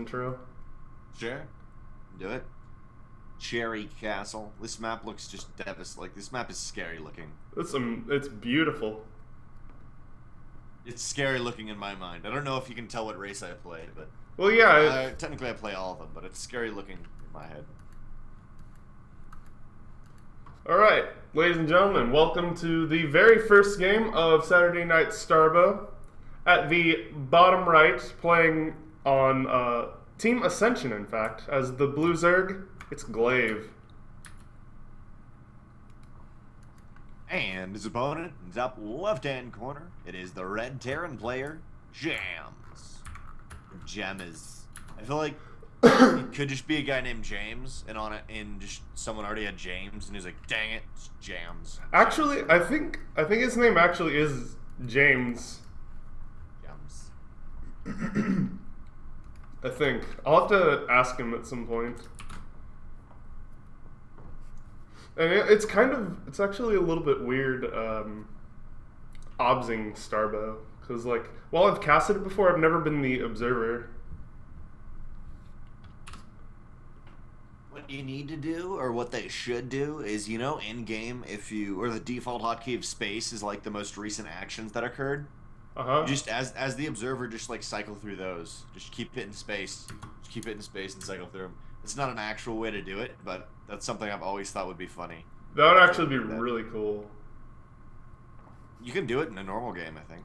intro? Sure. Do it. Cherry Castle. This map looks just devastating. Like, this map is scary looking. It's beautiful. It's scary looking in my mind. I don't know if you can tell what race I play, but... Well, yeah. Technically I play all of them, but it's scary looking in my head. Alright, ladies and gentlemen, welcome to the very first game of Saturday Night Starbow. At the bottom right, playing on Team Ascension, in fact, as the Blue Zerg, it's Glave. And his opponent, in the top left-hand corner, it is the Red Terran player, Jams. James. I feel like it could just be a guy named James, and on it, and just someone already had James, and he's like, "Dang it, it's Jams." Actually, I think his name actually is James. James. I think I'll have to ask him at some point. And it's actually a little bit weird obsing Starbow, because like, while I've casted it before, I've never been the observer. What you need to do, or what they should do, is, you know, in game, or the default hotkey of space is like the most recent actions that occurred. Just as the observer, just like cycle through those. Just keep hitting space. Just keep hitting space and cycle through them. It's not an actual way to do it, but that's something I've always thought would be funny. That would actually be really cool. You can do it in a normal game, I think.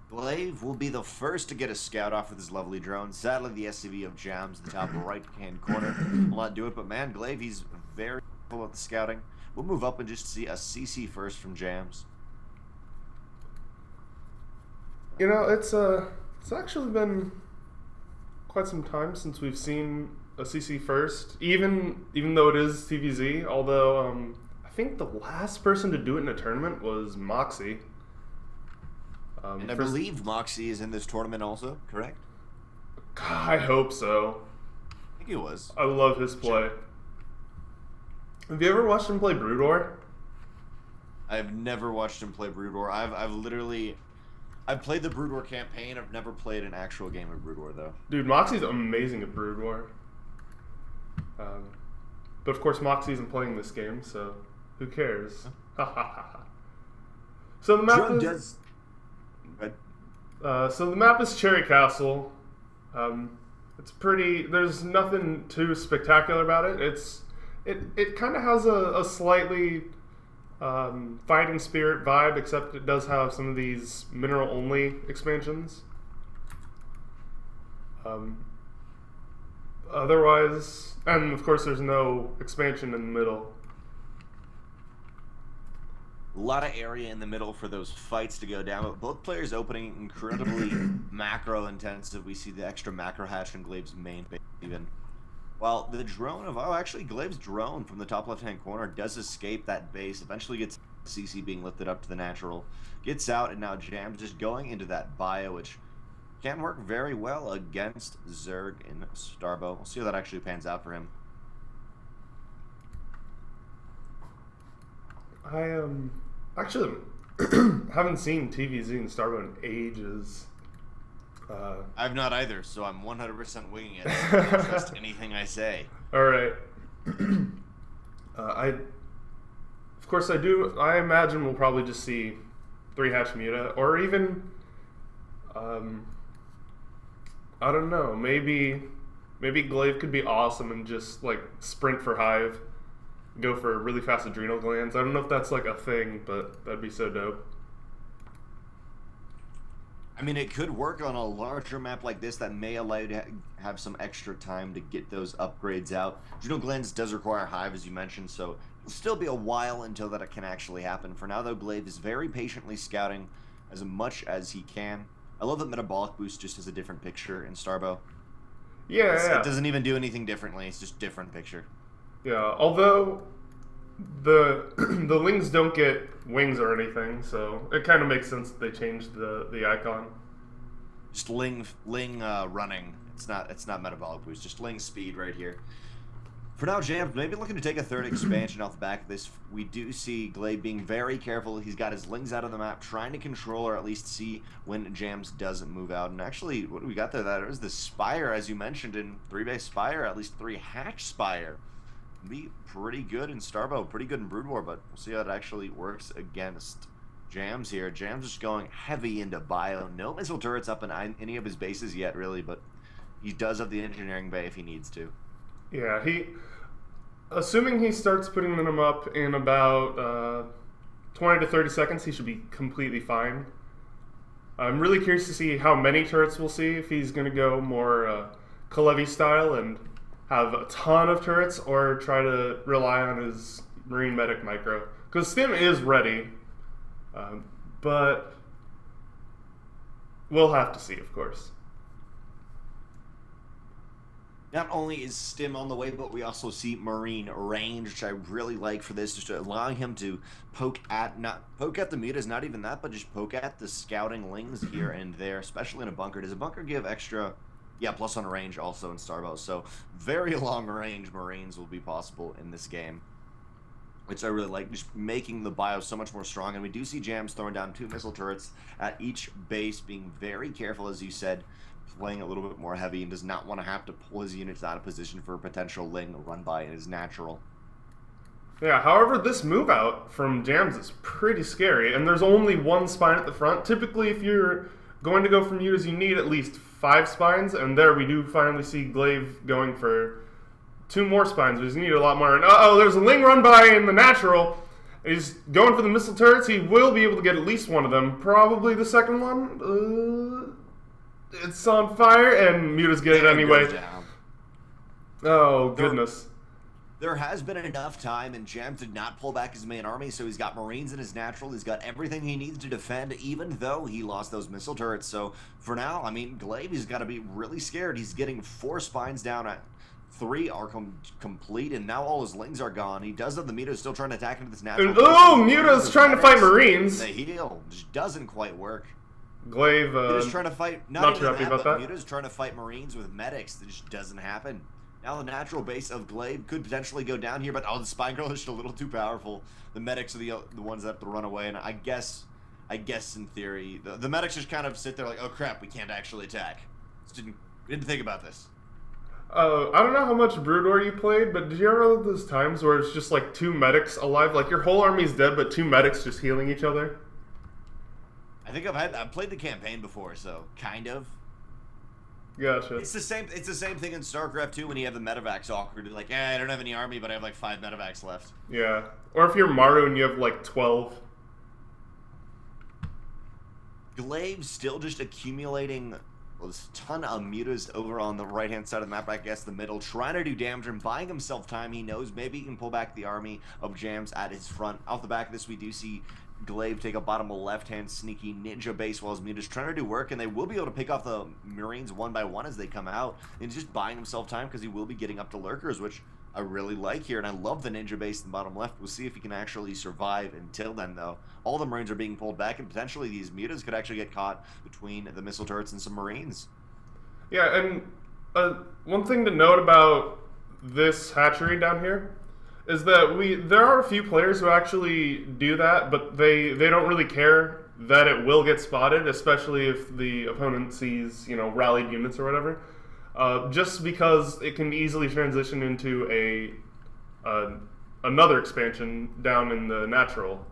Glave will be the first to get a scout off with his lovely drone. Sadly, the SCV of Jams in the top right-hand corner will not do it, but man, Glave, he's very careful with the scouting. We'll move up and just see a CC first from Jams. You know, it's actually been quite some time since we've seen a CC first, even though it is TVZ. Although I think the last person to do it in a tournament was Moxie. And I believe Moxie is in this tournament also, correct? I hope so. I think he was. I love his play. Have you ever watched him play Brood War? I've never watched him play Brood War. I've played the Brood War campaign. I've never played an actual game of Brood War, though. Dude, Moxie's amazing at Brood War. But of course, Moxie isn't playing this game, so who cares? So the map is... so the map is Cherry Castle. It's pretty... There's nothing too spectacular about it. It kind of has a slightly... fighting spirit vibe, except it does have some of these mineral only expansions. Otherwise, and of course there's no expansion in the middle. A lot of area in the middle for those fights to go down, but both players opening incredibly macro intensive. We see the extra macro hatch in Glave's main base even. While the drone of, actually Glave's drone from the top left-hand corner does escape that base, eventually gets CC being lifted up to the natural, gets out, and now Jams just going into that bio, which can work very well against Zerg in Starbow. We'll see how that actually pans out for him. I actually haven't seen TVZ in Starbow in ages. I've not either, so I'm 100% winging it. I don't trust anything I say. All right. Of course, I do. I imagine we'll probably just see 3-hatch Muta, or even, I don't know. Maybe Glaive could be awesome and just like sprint for Hive, go for really fast adrenal glands. I don't know if that's like a thing, but that'd be so dope. I mean, it could work on a larger map like this that may allow you to have some extra time to get those upgrades out. Adrenal glands does require Hive, as you mentioned, so it'll still be a while until that it can actually happen. For now, though, Glaive is very patiently scouting as much as he can. I love that Metabolic Boost just has a different picture in Starbow. Yeah. It doesn't even do anything differently. It's just different picture. Yeah, although the Lings don't get wings or anything, so it kind of makes sense that they changed the icon. Just Ling running. It's not Metabolic Boost. Just Ling speed right here. For now, Jams maybe looking to take a third expansion off the back of this. We do see Glave being very careful. He's got his lings out of the map, trying to control or at least see when Jams doesn't move out. And actually, what do we got there? That is the Spire, as you mentioned, in 3-base Spire, at least 3 Hatch Spire. Be pretty good in Starbow, pretty good in Brood War, but we'll see how it actually works against Jams here. Jams just going heavy into bio. No missile turrets up in any of his bases yet, really, but he does have the engineering bay if he needs to. Yeah, assuming he starts putting them up in about 20 to 30 seconds, he should be completely fine. I'm really curious to see how many turrets we'll see, if he's going to go more Glave style and have a ton of turrets, or try to rely on his Marine Medic micro. Because Stim is ready, but we'll have to see, of course. Not only is Stim on the way, but we also see Marine range, which I really like for this, just allowing him to poke at the mutas, not even that, but just poke at the scouting lings here and there, especially in a bunker. Does a bunker give extra? Yeah, plus on range also in Starbow. So very long range Marines will be possible in this game, which I really like, just making the bio so much more strong. And we do see Jams throwing down 2 missile turrets at each base, being very careful, as you said, playing a little bit more heavy, and does not want to have to pull his units out of position for a potential ling run by. It is natural. Yeah, however, this move out from Jams is pretty scary, and there's only 1 spine at the front. Typically, if you're going to go for mutas, you need at least 5 spines, and there we do finally see Glave going for 2 more spines, but he's need a lot more. And uh-oh, there's a ling run by in the natural. He's going for the missile turrets. He will be able to get at least one of them. Probably the second one. It's on fire, and mutas get it anyway. Oh, goodness. There has been enough time, and Jams did not pull back his main army, so he's got Marines in his natural. He's got everything he needs to defend, even though he lost those missile turrets. So for now, I mean, Glave, he's got to be really scared. He's getting 4 spines down at 3 are complete, and now all his lings are gone. He does have the mutas still trying to attack into this natural. Oh, muta's trying to fight Marines. The heal just doesn't quite work. Glave, Muta's trying to fight, not too happy about that. Muta's trying to fight Marines with medics. That just doesn't happen. Now the natural base of Glave could potentially go down here, but the Spine Girl is just a little too powerful. The medics are the ones that have to run away, and I guess in theory, the medics just kind of sit there like, oh crap, we can't actually attack. We didn't think about this. I don't know how much Brood War you played, but did you ever have those times where it's just like 2 medics alive? Like your whole army's dead, but 2 medics just healing each other? I think I've played the campaign before, so kind of. Gotcha. It's the same thing in StarCraft 2 when you have the medevacs awkward. Like, I don't have any army, but I have like 5 medevacs left. Yeah. Or if you're Maru and you have like 12. Glaive's still just accumulating a ton of mutas over on the right-hand side of the map, I guess the middle, trying to do damage and buying himself time. He knows maybe he can pull back the army of Jams at his front. Off the back of this, we do see Glave take a bottom left-hand sneaky ninja base while his mutas trying to do work, and they will be able to pick off the Marines one by one as they come out, and just buying himself time because he will be getting up to lurkers, which I really like here, and I love the ninja base in the bottom left. We'll see if he can actually survive until then, though. All the Marines are being pulled back, and potentially these mutas could actually get caught between the missile turrets and some Marines. Yeah, and one thing to note about this hatchery down here is that there are a few players who actually do that, but they don't really care that it will get spotted, especially if the opponent sees, rallied units or whatever. Just because it can easily transition into another expansion down in the natural.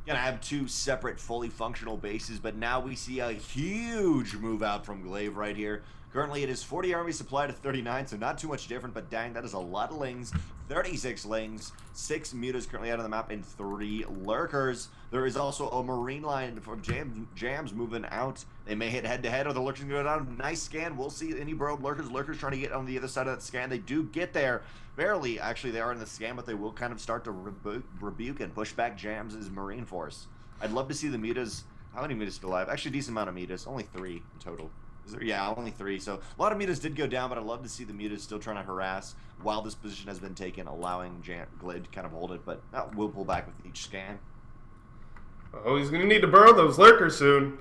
Gonna have 2 separate fully functional bases, but now we see a huge move out from Glave right here. Currently it is 40 army supply to 39, so not too much different, but dang, that is a lot of lings. 36 lings, 6 mutas currently out of the map, and 3 lurkers. There is also a marine line for Jams moving out. They may hit head-to-head, or the lurkers can go down. Nice scan. We'll see any burrowed lurkers. Lurkers trying to get on the other side of that scan. They do get there. Barely, actually, they are in the scan, but they will kind of start to rebuke and push back Jams' marine force. I'd love to see the mutas. How many mutas still alive? Actually, decent amount of mutas. Only 3 in total. Yeah, only 3. So a lot of mutas did go down, but I'd love to see the mutas still trying to harass while this position has been taken, allowing Glave to kind of hold it, but we'll pull back with each scan. Oh, he's going to need to burrow those lurkers soon.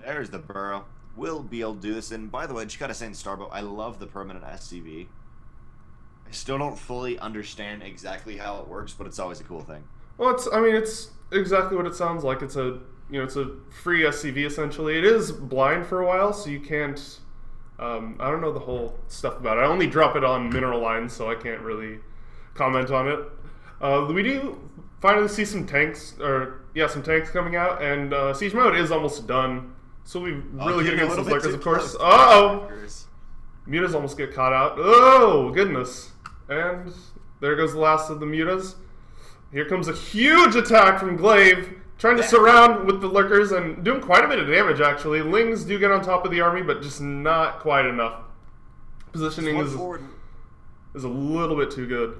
There's the burrow. will be able to do this. And by the way, just gotta say in Starboat, I love the permanent SCV. I still don't fully understand exactly how it works, but it's always a cool thing. Well, I mean, it's exactly what it sounds like. It's a, it's a free SCV essentially. It is blind for a while, so you can't. I don't know the whole stuff about it. I only drop it on mineral lines, so I can't really comment on it. We do finally see some tanks, some tanks coming out, and siege mode is almost done. So we really get against those lurkers, of course. Uh-oh! Mutas almost get caught out. Oh, goodness. And there goes the last of the mutas. Here comes a huge attack from Glave, trying to surround with the lurkers and doing quite a bit of damage, actually. Lings do get on top of the army, but just not quite enough. Positioning is a little bit too good.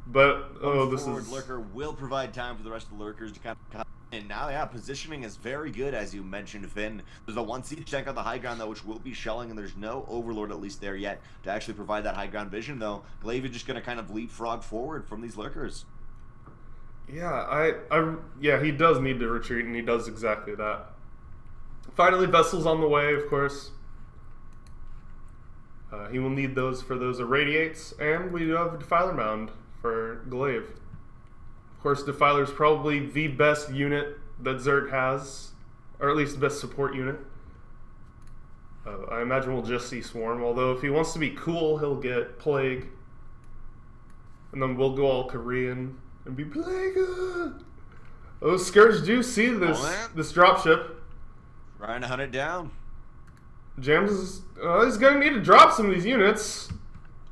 But, this is... Lurker will provide time for the rest of the lurkers to kind of come. And now, yeah, positioning is very good, as you mentioned, Finn. There's a one siege tank on the high ground, though, which will be shelling, and there's no overlord, at least there yet, to actually provide that high ground vision, though. Glave is just going to kind of leapfrog forward from these lurkers. Yeah, yeah, he does need to retreat, and he does exactly that. Finally, vessels on the way, of course. He will need those for those irradiates, and we do have a Defiler Mound for Glave. Of course, Defiler's probably the best unit that Zerg has, or at least the best support unit. I imagine we'll just see Swarm, although if he wants to be cool, he'll get Plague. And then we'll go all Korean and be Plague. Oh, Scourge do see this dropship. Trying to hunt it down. Jams is he's gonna need to drop some of these units,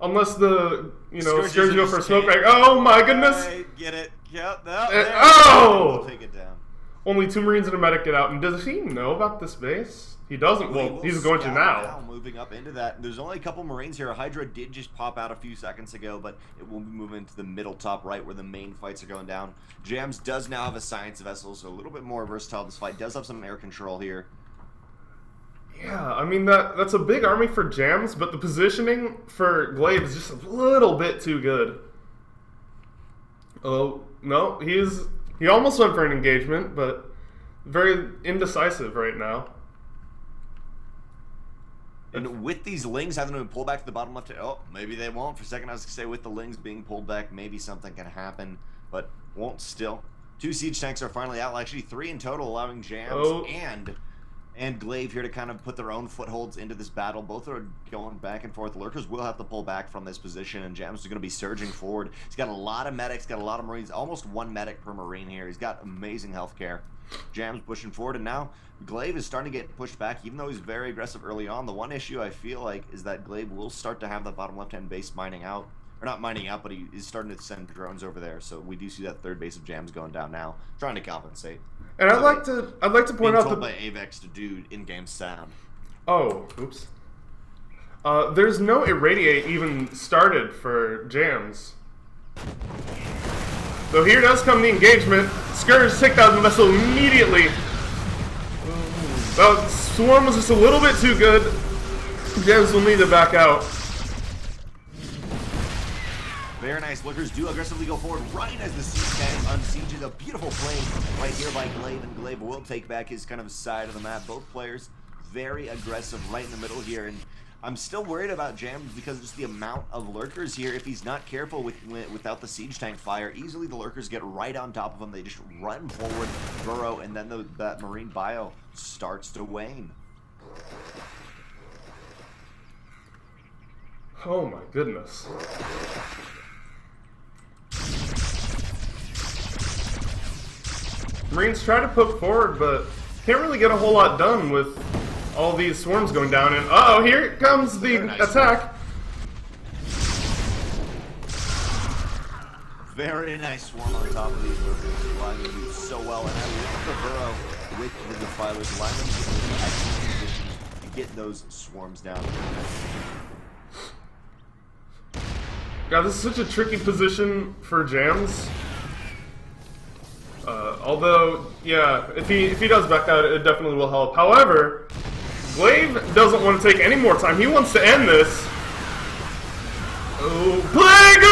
unless the Scourge go for a smoke bag. Oh my goodness! Get it? Yep. Oh! We'll take it down. Only 2 Marines and a medic get out. And does he know about this base? He doesn't. Well, he's going to now. Moving up into that. There's only a couple Marines here. Hydra did just pop out a few seconds ago, but it will be moving into the middle top right where the main fights are going down. Jams does now have a science vessel, so a little bit more versatile. This fight does have some air control here. Yeah, I mean that's a big army for Jams, but the positioning for Glave is just a little bit too good. Oh no, he almost went for an engagement, but very indecisive right now. And with these Lings having to pull back to the bottom left, oh, maybe they won't. For a second, I was going to say with the Lings being pulled back, maybe something can happen, but won't still. 2 siege tanks are finally out, actually 3 in total, allowing Jams and Glave here to kind of put their own footholds into this battle. Both are going back and forth. Lurkers will have to pull back from this position, and Jams is going to be surging forward. He's got a lot of medics, got a lot of Marines, almost 1 medic per Marine here. He's got amazing health care. Jams pushing forward, and now Glave is starting to get pushed back, even though he's very aggressive early on. The one issue I feel like is that Glave will start to have that bottom left-hand base mining out. Or not mining out, but he is starting to send drones over there. So we do see that third base of Jams going down now, trying to compensate. And I'd like to point out that by Avex to do in-game sound. Oh, oops. There's no irradiate even started for Jams. So here does come the engagement. Scourge take out the vessel immediately. Well, Swarm was just a little bit too good. Jams will need to back out. Very nice. Lurkers do aggressively go forward right as the siege tank unsieges. A beautiful play right here by Glave, and Glave will take back his kind of side of the map. Both players very aggressive right in the middle here, and I'm still worried about Jams because just the amount of lurkers here. If he's not careful without the siege tank fire, easily the lurkers get right on top of him. They just run forward, burrow, and then that Marine bio starts to wane. Oh my goodness. Marines try to poke forward, but can't really get a whole lot done with all these swarms going down. And uh-oh, here comes the attack. Very nice swarm on top of these lurkers, allowing them to do so well. And I love the burrow with the defilers, allowing them to get those excellent positions to get those swarms down. God, this is such a tricky position for Jams. Although, yeah, if he does back out, it definitely will help. However, Glave doesn't want to take any more time. He wants to end this. Oh, Plague!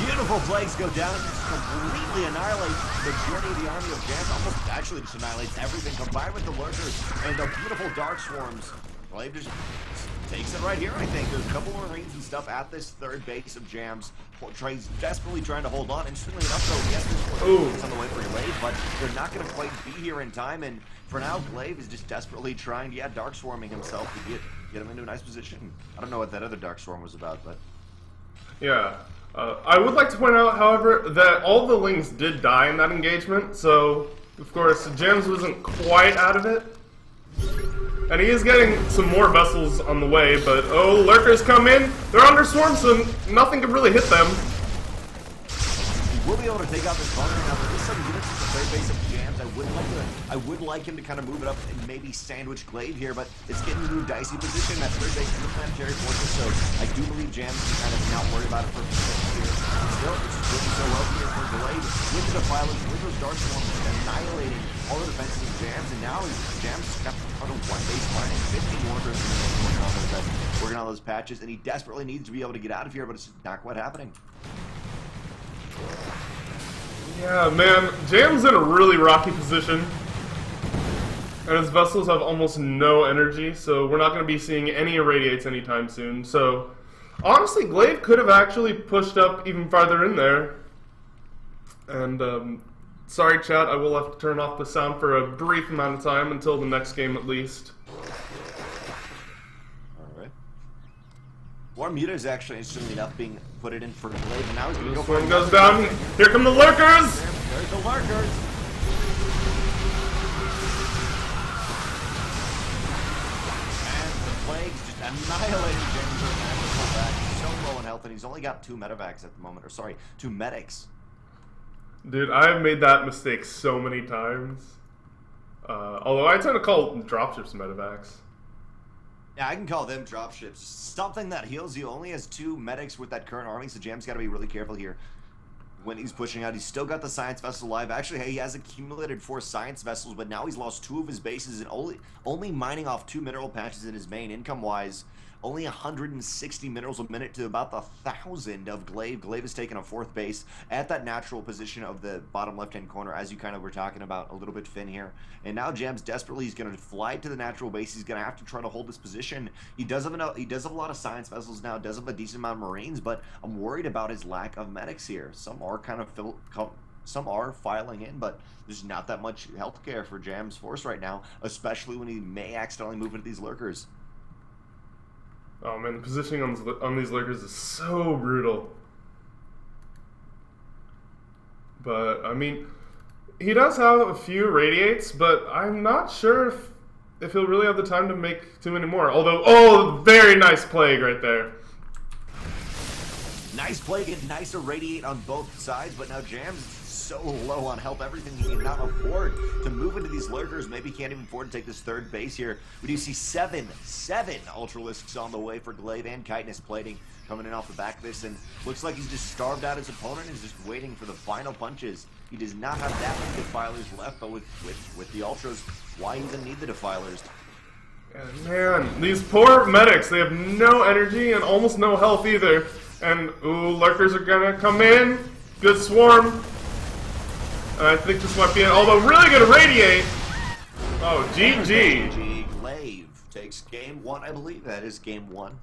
Beautiful Beautiful plagues go down and just completely annihilate the majority of the army of Jams. Almost actually just annihilates everything combined with the lurkers and the beautiful dark swarms. Glave just takes it right here, I think. There's a couple more Marines and stuff at this third base of Jams. He's desperately trying to hold on. Interestingly enough, though, yes, there's on the way for Glave, but they're not going to quite be here in time. And for now, Glave is just desperately trying to, dark swarming himself to get him into a nice position. I don't know what that other dark swarm was about, but... Yeah. I would like to point out, however, that all the Lings did die in that engagement, so, of course, Jams wasn't quite out of it. And he is getting some more vessels on the way, but, oh, lurkers come in, they're under swarm, so nothing can really hit them. He will be able to take out this bunker. Now, for this sudden units at the third base of Jams, I would like him to kind of move it up and maybe sandwich Glave here, but it's getting into a dicey position. That third base is a planetary fortress, so I do believe Jams can kind of not worry about it for here. Still, it's just working so well here for Glave with the defilers, with those dark swarms, annihilating all the defenses of Jams, and now Jams got on a one base line and 15 mortars working on those patches, and he desperately needs to be able to get out of here, but it's not quite happening. Yeah, man, Jam's in a really rocky position, and his vessels have almost no energy, so we're not going to be seeing any irradiates anytime soon. So, honestly, Glave could have actually pushed up even farther in there. And, sorry chat, I will have to turn off the sound for a brief amount of time, until the next game at least. Alright. Warmuta is actually, interestingly enough, being put it in for Glave, and now he's going to go for it. Goes down. Here come the lurkers! There's the lurkers! And the plagues just annihilating James back. He's so low in health, and he's only got 2 medevacs at the moment, or sorry, 2 medics. Dude, I've made that mistake so many times. Although I tend to call dropships medevacs. Yeah, I can call them dropships. Something that heals you only has 2 medics with that current army, so Jam's got to be really careful here when he's pushing out. He's still got the science vessel alive. Actually, hey, he has accumulated 4 science vessels, but now he's lost 2 of his bases and only mining off 2 mineral patches in his main. Income-wise, only 160 minerals a minute to about 1,000 of Glave. Glave has taken a 4th base at that natural position of the bottom left-hand corner, as you kind of were talking about a little bit, Finn, here. And now Jams desperately is going to fly to the natural base. He's going to have to try to hold this position. He does have a lot of science vessels now, does have a decent amount of Marines, but I'm worried about his lack of medics here. Some are kind of some are filing in, but there's not that much healthcare for Jam's force right now, especially when he may accidentally move into these lurkers. Oh man, the positioning on these lurkers is so brutal. But, I mean, he does have a few radiates, but I'm not sure if he'll really have the time to make too many more. Although, oh, very nice plague right there. Nice plague and nice irradiate on both sides, but now Jam's so low on health, everything he cannot afford to move into these lurkers. Maybe can't even afford to take this 3rd base here. We do see seven Ultralisks on the way for Glave, and Chitinous plating coming in off the back of this, and looks like he's just starved out his opponent and is just waiting for the final punches. He does not have that many defilers left, but with the Ultras, why even need the defilers? And man, these poor medics, they have no energy and almost no health either. And, ooh, lurkers are gonna come in. Good swarm. And I think this might be it. Although, really good radiate. Oh, GG. Glave takes game 1, I believe. That is game 1.